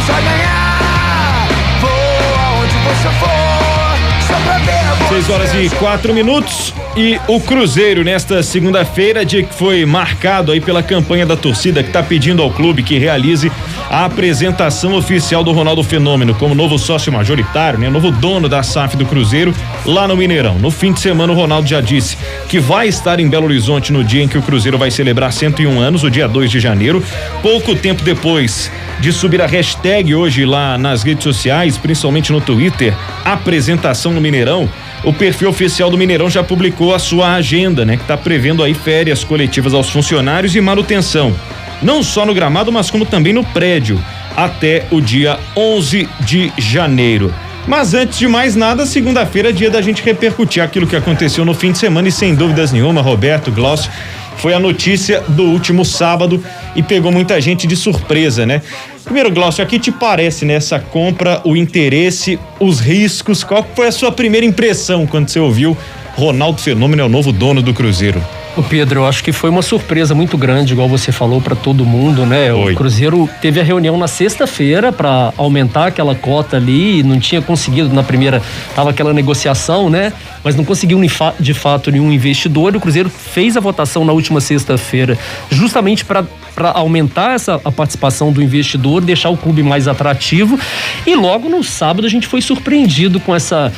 Santos vai ganhar. Vou aonde você for, só pra ver a 6h04 e o Cruzeiro nesta segunda-feira, dia que foi marcado aí pela campanha da torcida que tá pedindo ao clube que realize a apresentação oficial do Ronaldo Fenômeno como novo sócio majoritário, né? Novo dono da SAF do Cruzeiro lá no Mineirão. No fim de semana o Ronaldo já disse que vai estar em Belo Horizonte no dia em que o Cruzeiro vai celebrar 101 anos, o dia 2 de janeiro. Pouco tempo depois de subir a hashtag hoje lá nas redes sociais, principalmente no Twitter, apresentação no Mineirão, o perfil oficial do Mineirão já publicou a sua agenda, né? Que tá prevendo aí férias coletivas aos funcionários e manutenção, não só no gramado, mas como também no prédio, até o dia 11 de janeiro. Mas antes de mais nada, segunda-feira é dia da gente repercutir aquilo que aconteceu no fim de semana e sem dúvidas nenhuma, Roberto, Glaucio, foi a notícia do último sábado e pegou muita gente de surpresa, né? Primeiro, Glaucio, aqui te parece, né, essa compra, o interesse, os riscos, qual foi a sua primeira impressão quando você ouviu Ronaldo Fenômeno é o novo dono do Cruzeiro? O Pedro, eu acho que foi uma surpresa muito grande, igual você falou, para todo mundo, né? Foi. O Cruzeiro teve a reunião na sexta-feira para aumentar aquela cota ali, não tinha conseguido na primeira, tava aquela negociação, né? Mas não conseguiu de fato nenhum investidor. O Cruzeiro fez a votação na última sexta-feira justamente para aumentar a participação do investidor, deixar o clube mais atrativo, e logo no sábado a gente foi surpreendido com essa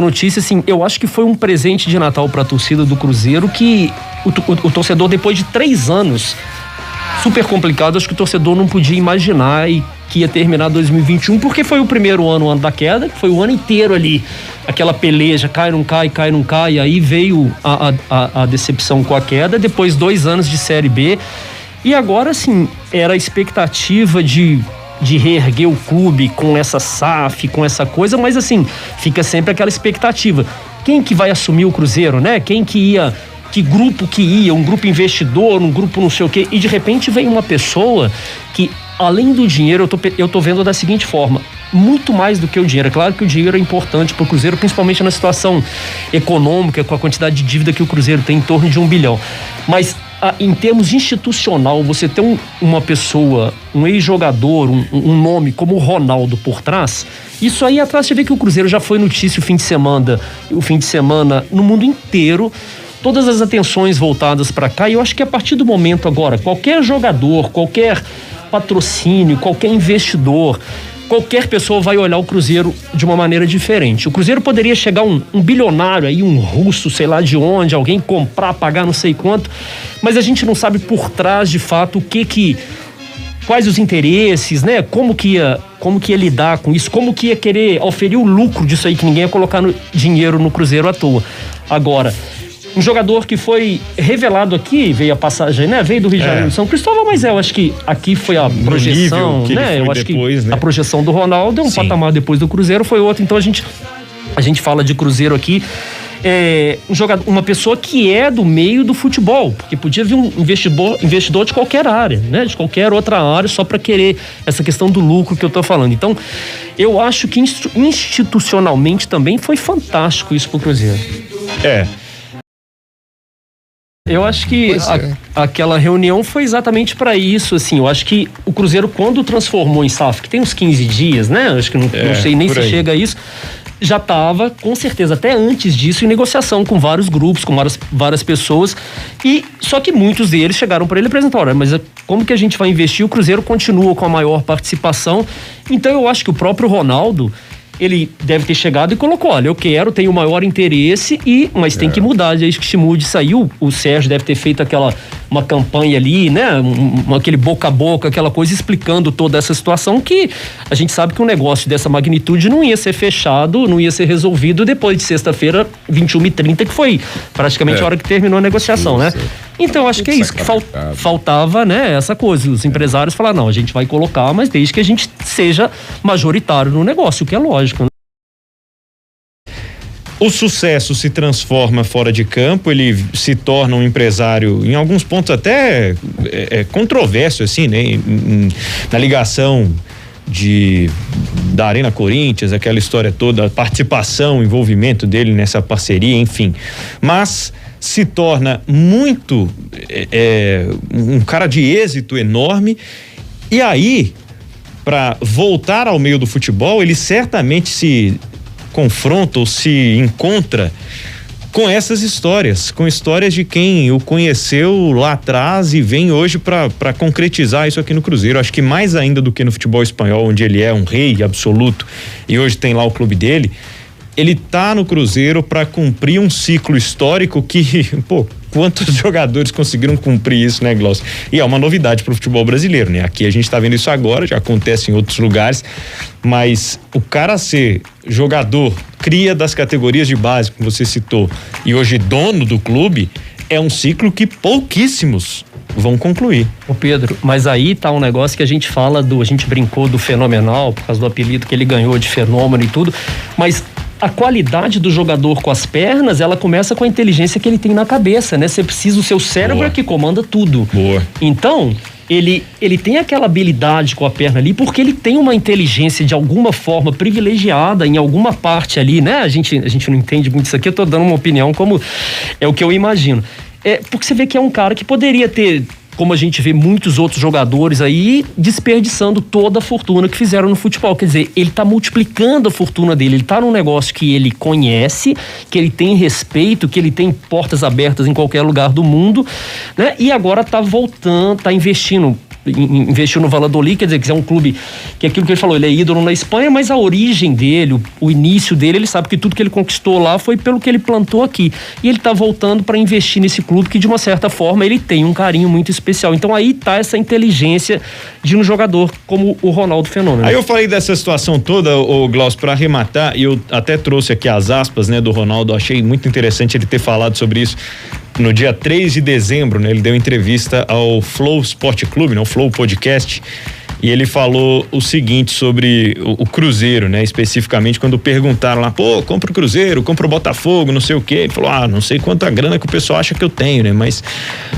notícia. Assim, eu acho que foi um presente de Natal para a torcida do Cruzeiro, que o torcedor, depois de 3 anos super complicado, acho que o torcedor não podia imaginar e que ia terminar 2021, porque foi o primeiro ano da queda, que foi o ano inteiro ali, aquela peleja, cai, não cai, aí veio a decepção com a queda, depois 2 anos de Série B, e agora sim, era a expectativa de reerguer o clube com essa SAF, com essa coisa, mas assim, fica sempre aquela expectativa, quem que vai assumir o Cruzeiro, né? Quem que ia, que grupo que ia, um grupo investidor, um grupo não sei o quê, e de repente vem uma pessoa que, além do dinheiro, eu tô vendo da seguinte forma, muito mais do que o dinheiro. É claro que o dinheiro é importante pro Cruzeiro, principalmente na situação econômica, com a quantidade de dívida que o Cruzeiro tem, em torno de 1 bilhão. Mas em termos institucional, você ter uma pessoa, um ex-jogador, um nome como o Ronaldo por trás, isso aí atrás você vê que o Cruzeiro já foi notícia o fim de semana no mundo inteiro, todas as atenções voltadas para cá, e eu acho que a partir do momento agora, qualquer jogador, qualquer patrocínio, qualquer investidor, qualquer pessoa vai olhar o Cruzeiro de uma maneira diferente. O Cruzeiro poderia chegar um bilionário aí, um russo, sei lá de onde, alguém comprar, pagar não sei quanto, mas a gente não sabe por trás de fato quais os interesses, né? Como que ia lidar com isso, como que ia querer oferir o lucro disso aí, que ninguém ia colocar dinheiro no Cruzeiro à toa. Agora, um jogador que foi revelado aqui, veio a passagem, né? Veio do Rio de Janeiro, São Cristóvão, mas eu acho que aqui foi a projeção, né? Eu acho depois, que né? A projeção do Ronaldo, um patamar depois do Cruzeiro foi outro, então a gente fala de Cruzeiro aqui, uma pessoa que é do meio do futebol, porque podia vir um investidor de qualquer área, né? De qualquer outra área, só para querer essa questão do lucro que eu tô falando. Então, eu acho que institucionalmente também foi fantástico isso pro Cruzeiro. Eu acho que aquela reunião foi exatamente para isso, assim, eu acho que o Cruzeiro, quando transformou em SAF, que tem uns 15 dias, né? Acho que não sei nem se chega a isso, já estava, com certeza, até antes disso, em negociação com vários grupos, com várias pessoas, e só que muitos deles chegaram para ele e apresentaram, mas como que a gente vai investir? O Cruzeiro continua com a maior participação, então eu acho que o próprio Ronaldo, ele deve ter chegado e colocou, olha, eu tenho o maior interesse, mas tem que mudar, desde que se mude, saiu, o Sérgio deve ter feito uma campanha ali, né, aquele boca a boca, aquela coisa, explicando toda essa situação, que a gente sabe que um negócio dessa magnitude não ia ser fechado, não ia ser resolvido depois de sexta-feira, 21h30, que foi praticamente a hora que terminou a negociação, né? Então, acho que é isso que faltava, né? Essa coisa. Os empresários falaram, não, a gente vai colocar, mas desde que a gente seja majoritário no negócio, o que é lógico, né? O sucesso se transforma fora de campo, ele se torna um empresário, em alguns pontos até controverso, assim, né? Na ligação da Arena Corinthians, aquela história toda, a participação, o envolvimento dele nessa parceria, enfim. Mas se torna muito um cara de êxito enorme, e aí para voltar ao meio do futebol, ele certamente se confronta ou se encontra com essas histórias, com histórias de quem o conheceu lá atrás e vem hoje para concretizar isso aqui no Cruzeiro. Acho que mais ainda do que no futebol espanhol, onde ele é um rei absoluto e hoje tem lá o clube dele, ele tá no Cruzeiro para cumprir um ciclo histórico que, quantos jogadores conseguiram cumprir isso, né, Glaucio? E é uma novidade pro futebol brasileiro, né? Aqui a gente tá vendo isso agora, já acontece em outros lugares, mas o cara ser jogador, cria das categorias de base, como você citou, e hoje dono do clube, é um ciclo que pouquíssimos vão concluir. Ô Pedro, mas aí tá um negócio que a gente fala a gente brincou do fenomenal, por causa do apelido que ele ganhou de fenômeno e tudo, mas a qualidade do jogador com as pernas, ela começa com a inteligência que ele tem na cabeça, né? Você precisa, o seu cérebro é que comanda tudo. Boa. Então, ele tem aquela habilidade com a perna ali, porque ele tem uma inteligência de alguma forma privilegiada em alguma parte ali, né? A gente não entende muito isso aqui, eu tô dando uma opinião como é o que eu imagino. Porque você vê que é um cara que poderia ter, como a gente vê muitos outros jogadores aí, desperdiçando toda a fortuna que fizeram no futebol. Quer dizer, ele tá multiplicando a fortuna dele, ele tá num negócio que ele conhece, que ele tem respeito, que ele tem portas abertas em qualquer lugar do mundo, né? E agora tá voltando, tá investiu no Valladolid, quer dizer, que é um clube que é aquilo que ele falou, ele é ídolo na Espanha, mas a origem dele, o início dele, ele sabe que tudo que ele conquistou lá foi pelo que ele plantou aqui. E ele tá voltando para investir nesse clube que, de uma certa forma, ele tem um carinho muito especial. Então aí tá essa inteligência de um jogador como o Ronaldo Fenômeno. Aí eu falei dessa situação toda, o Glaucio, para arrematar, e eu até trouxe aqui as aspas, né, do Ronaldo, achei muito interessante ele ter falado sobre isso. No dia 3 de dezembro, né, ele deu entrevista ao Flow Sport Clube, né, o Flow Podcast, e ele falou o seguinte sobre o Cruzeiro, né, especificamente quando perguntaram lá, compra o Cruzeiro, compra o Botafogo, não sei o quê, ele falou, não sei quanta grana que o pessoal acha que eu tenho, né, mas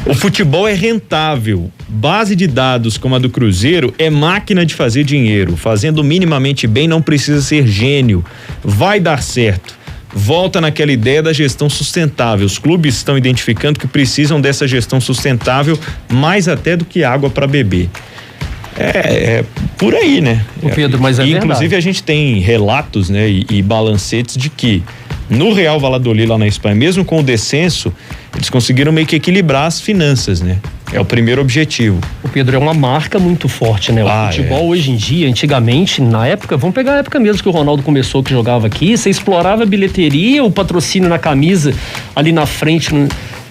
o futebol é rentável, base de dados como a do Cruzeiro é máquina de fazer dinheiro, fazendo minimamente bem não precisa ser gênio, vai dar certo. Volta naquela ideia da gestão sustentável. Os clubes estão identificando que precisam dessa gestão sustentável mais até do que água para beber. É por aí, né? Pedro, mas inclusive verdade. A gente tem relatos, né, e balancetes de que no Real Valladolid lá na Espanha, mesmo com o descenso, eles conseguiram meio que equilibrar as finanças, né? É o primeiro objetivo. O Pedro, é uma marca muito forte, né? O futebol hoje em dia, antigamente, na época, vamos pegar a época mesmo que o Ronaldo começou, que jogava aqui, você explorava a bilheteria, o patrocínio na camisa, ali na frente.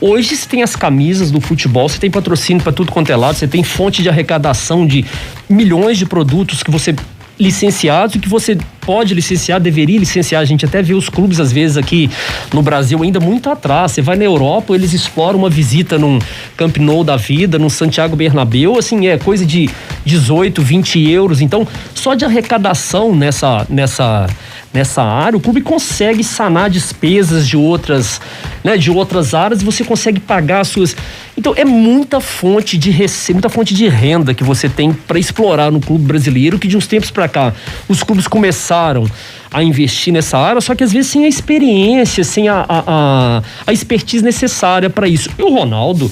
Hoje você tem as camisas do futebol, você tem patrocínio para tudo quanto é lado, você tem fonte de arrecadação de milhões de produtos que você licenciados, que você pode licenciar, deveria licenciar. A gente até vê os clubes às vezes aqui no Brasil ainda muito atrás. Você vai na Europa, eles exploram uma visita num Camp Nou da vida, num Santiago Bernabéu, assim, é coisa de 18, 20 euros. Então, só de arrecadação nessa área, o clube consegue sanar despesas de outras áreas e você consegue pagar as suas. Então é muita fonte de receita, muita fonte de renda que você tem para explorar no clube brasileiro, que de uns tempos para cá os clubes começaram a investir nessa área, só que às vezes sem a experiência, sem a expertise necessária para isso. E o Ronaldo,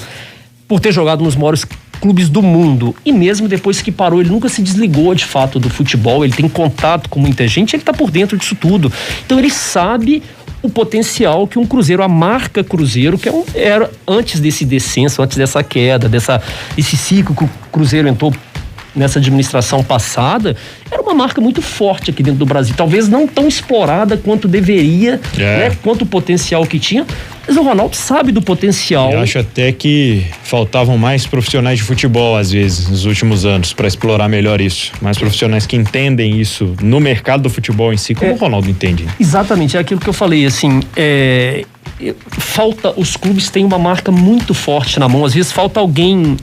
por ter jogado nos maiores clubes do mundo, e mesmo depois que parou, ele nunca se desligou de fato do futebol, ele tem contato com muita gente, ele tá por dentro disso tudo. Então ele sabe o potencial que um Cruzeiro, a marca Cruzeiro, que era antes desse descenso, antes dessa queda, esse ciclo que o Cruzeiro entrou nessa administração passada, era uma marca muito forte aqui dentro do Brasil, talvez não tão explorada quanto deveria, né, quanto o potencial que tinha, mas o Ronaldo sabe do potencial. Eu acho até que faltavam mais profissionais de futebol às vezes nos últimos anos para explorar melhor isso, mais profissionais que entendem isso no mercado do futebol em si, como o Ronaldo entende. Exatamente, é aquilo que eu falei, assim, os clubes têm uma marca muito forte na mão, às vezes falta alguém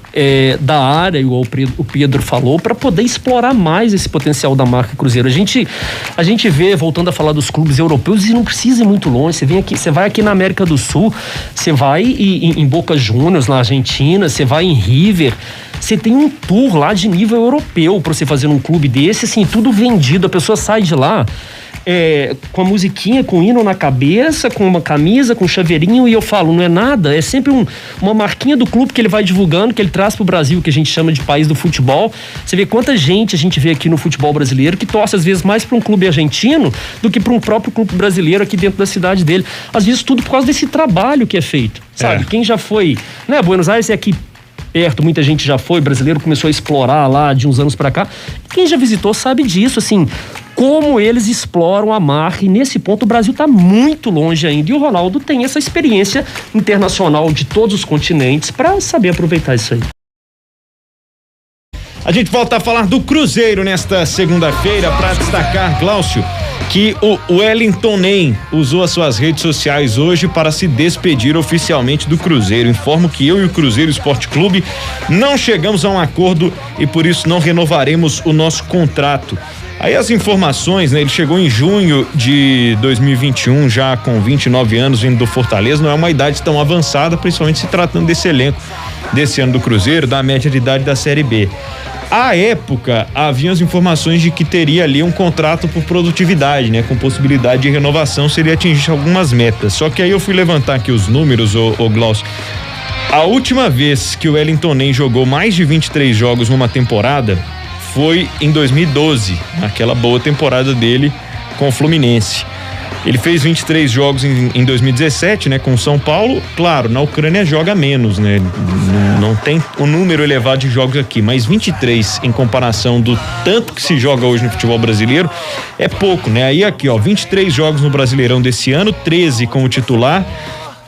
da área, igual o Pedro falou, para poder explorar mais esse potencial da marca Cruzeiro. A gente vê, voltando a falar dos clubes europeus, e não precisa ir muito longe, você vai aqui na América do Sul, você vai em Boca Juniors na Argentina, você vai em River, você tem um tour lá de nível europeu para você fazer num clube desse, assim, tudo vendido, a pessoa sai de lá com a musiquinha, com o hino na cabeça, com uma camisa, com um chaveirinho, e eu falo, não é nada, é sempre uma marquinha do clube que ele vai divulgando, que ele traz pro Brasil, que a gente chama de país do futebol. Você vê quanta gente a gente vê aqui no futebol brasileiro que torce às vezes mais para um clube argentino do que para um próprio clube brasileiro aqui dentro da cidade dele. Às vezes tudo por causa desse trabalho que é feito, sabe? Quem já foi, né, Buenos Aires é aqui perto, muita gente já foi, brasileiro começou a explorar lá de uns anos pra cá. Quem já visitou sabe disso, assim, como eles exploram a marca, e nesse ponto o Brasil tá muito longe ainda, e o Ronaldo tem essa experiência internacional de todos os continentes para saber aproveitar isso aí. A gente volta a falar do Cruzeiro nesta segunda-feira para destacar, Glaucio, que o Wellington Nem usou as suas redes sociais hoje para se despedir oficialmente do Cruzeiro. Informo que eu e o Cruzeiro Esporte Clube não chegamos a um acordo e por isso não renovaremos o nosso contrato. Aí as informações, né? Ele chegou em junho de 2021, já com 29 anos, vindo do Fortaleza. Não é uma idade tão avançada, principalmente se tratando desse elenco desse ano do Cruzeiro, da média de idade da Série B. À época, haviam as informações de que teria ali um contrato por produtividade, né? Com possibilidade de renovação, seria atingir algumas metas. Só que aí eu fui levantar aqui os números, ô Glaucio. A última vez que o Wellington Nem jogou mais de 23 jogos numa temporada foi em 2012, naquela boa temporada dele com o Fluminense. Ele fez 23 jogos em 2017, né, com o São Paulo. Claro, na Ucrânia joga menos, né? Não tem um número elevado de jogos aqui, mas 23 em comparação do tanto que se joga hoje no futebol brasileiro é pouco, né? Aí aqui, 23 jogos no Brasileirão desse ano, 13 como titular.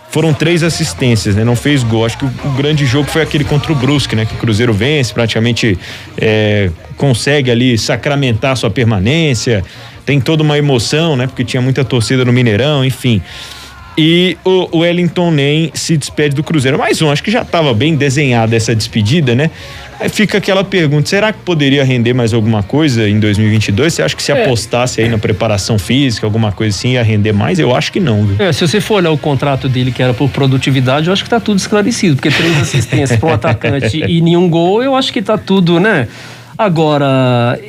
Foram 3 assistências, né? Não fez gol. Acho que o grande jogo foi aquele contra o Brusque, né? Que o Cruzeiro vence, praticamente consegue ali sacramentar sua permanência. Tem toda uma emoção, né? Porque tinha muita torcida no Mineirão, enfim. E o Wellington Nem se despede do Cruzeiro. Mais acho que já estava bem desenhada essa despedida, né? Aí fica aquela pergunta, será que poderia render mais alguma coisa em 2022? Você acha que se apostasse aí na preparação física, alguma coisa assim, ia render mais? Eu acho que não, viu? Se você for olhar o contrato dele, que era por produtividade, eu acho que tá tudo esclarecido, porque 3 assistências pro atacante e nenhum gol, eu acho que tá tudo, né? Agora,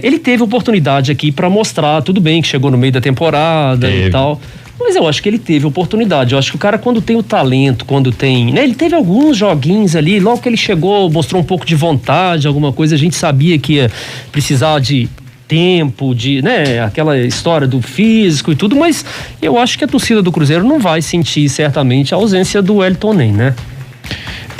ele teve oportunidade aqui para mostrar, tudo bem que chegou no meio da temporada e tal, mas eu acho que ele teve oportunidade. Eu acho que o cara, quando tem o talento, quando tem, né, ele teve alguns joguinhos ali, logo que ele chegou, mostrou um pouco de vontade, alguma coisa, a gente sabia que ia precisar de tempo, de, né, aquela história do físico e tudo, mas eu acho que a torcida do Cruzeiro não vai sentir certamente a ausência do Wellington Nem, né?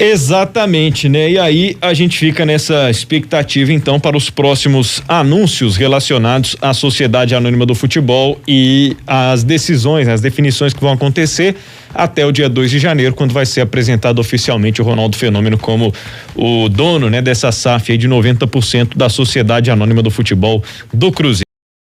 Exatamente, né? E aí a gente fica nessa expectativa então para os próximos anúncios relacionados à Sociedade Anônima do Futebol e as decisões, as definições que vão acontecer até o dia 2 de janeiro, quando vai ser apresentado oficialmente o Ronaldo Fenômeno como o dono, né, dessa SAF aí de 90% da Sociedade Anônima do Futebol do Cruzeiro.